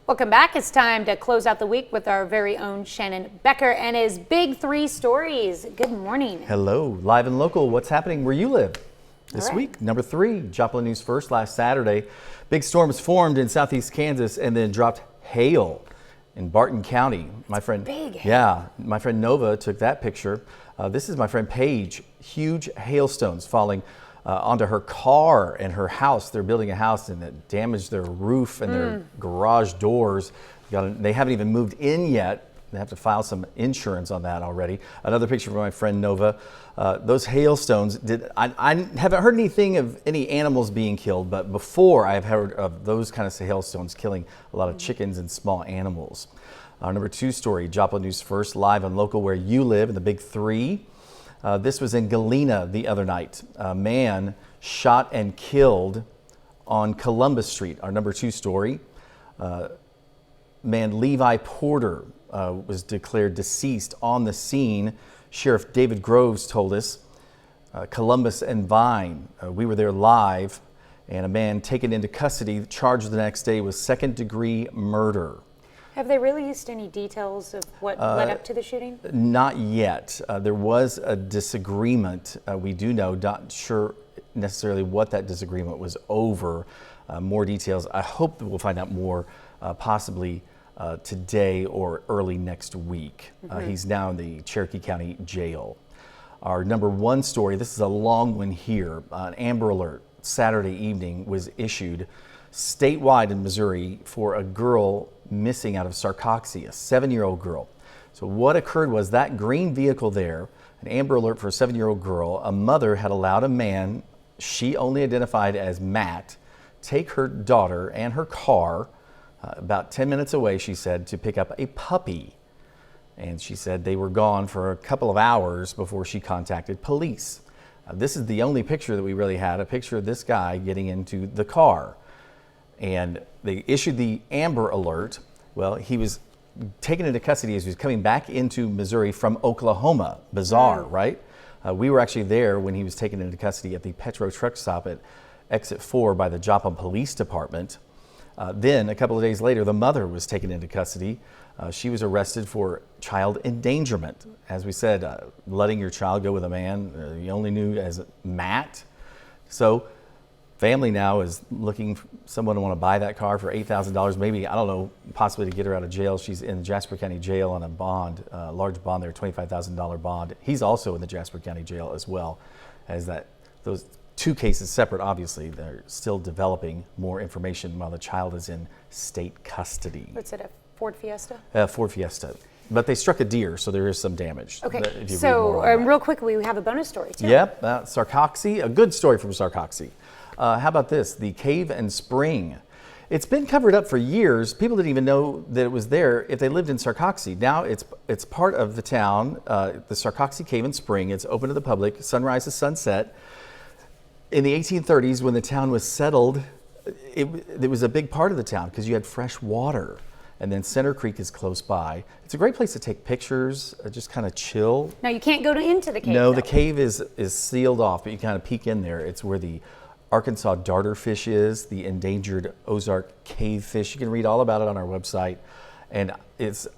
Welcome back. It's time to close out the week with our very own Shannon Becker and his big three stories. Good morning. Hello, live and local. What's happening where you live this week? Number 3, Joplin News First. Last Saturday, big storms formed in southeast Kansas and then dropped hail in Barton County. My friend Nova took that picture. This is my friend Paige. Huge hailstones falling onto her car and her house. They're building a house and it damaged their roof and their garage doors. They haven't even moved in yet. They have to file some insurance on that already. Another picture from my friend Nova. Those hailstones, I haven't heard anything of any animals being killed, but before I've heard of those kind of hailstones killing a lot of chickens and small animals. Our number 2 story, Joplin News First, live and local where you live in the Big 3. This was in Galena the other night. A man shot and killed on Columbus Street. Our number 2 story. Man Levi Porter was declared deceased on the scene. Sheriff David Groves told us. Columbus and Vine. We were there live, and a man taken into custody, charged the next day with second-degree murder. Have they released any details of what led up to the shooting? Not yet. There was a disagreement. We do know, not sure necessarily what that disagreement was over. More details. I hope that we'll find out more possibly today or early next week. He's now in the Cherokee County Jail. Our number 1 story, this is a long one here. An Amber Alert Saturday evening was issued statewide in Missouri for a girl missing out of Sarcoxie, a 7-year-old girl. So what occurred was that green vehicle there, an Amber Alert for a 7-year-old girl, a mother had allowed a man she only identified as Matt take her daughter and her car about 10 minutes away, she said, to pick up a puppy. And she said they were gone for a couple of hours before she contacted police. This is the only picture that we really had, a picture of this guy getting into the car. And they issued the Amber Alert. Well, he was taken into custody as he was coming back into Missouri from Oklahoma. Bizarre, right? We were actually there when he was taken into custody at the Petro truck stop at Exit 4 by the Joplin Police Department. Then, a couple of days later, the mother was taken into custody. She was arrested for child endangerment. As we said, letting your child go with a man you only knew as Matt. So, family now is looking for someone to want to buy that car for $8,000, maybe, I don't know, possibly to get her out of jail. She's in Jasper County Jail on a bond, a large bond there, $25,000 bond. He's also in the Jasper County Jail as well, as those 2 cases separate, obviously. They're still developing more information while the child is in state custody. What's it, a Ford Fiesta? Ford Fiesta. But they struck a deer, so there is some damage. Okay, so real quickly, we have a bonus story too. Yep, Sarcoxie, a good story from Sarcoxie. How about this? The Cave and Spring. It's been covered up for years. People didn't even know that it was there if they lived in Sarcoxie. Now it's part of the town, the Sarcoxie Cave and Spring. It's open to the public, sunrise to sunset. In the 1830s, when the town was settled, it was a big part of the town because you had fresh water. And then Center Creek is close by. It's a great place to take pictures, just kind of chill. Now, you can't go into the cave. No, though. the cave is sealed off, but you kind of peek in there. It's where the Arkansas darterfish is, the endangered Ozark cavefish. You can read all about it on our website. And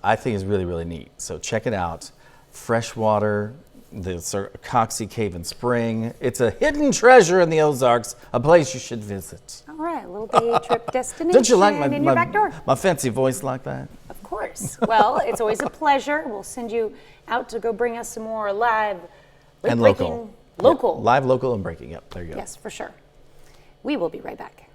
I think it's really, really neat. So check it out. Fresh water, the Sarcoxie Cave and Spring. It's a hidden treasure in the Ozarks, a place you should visit. All right, a little day trip destination. Don't you like in your back door? my fancy voice like that? Of course. Well, it's always a pleasure. We'll send you out to go bring us some more live and local. Local. Yep. Live, local, and breaking. Yep, there you go. Yes, for sure. We will be right back.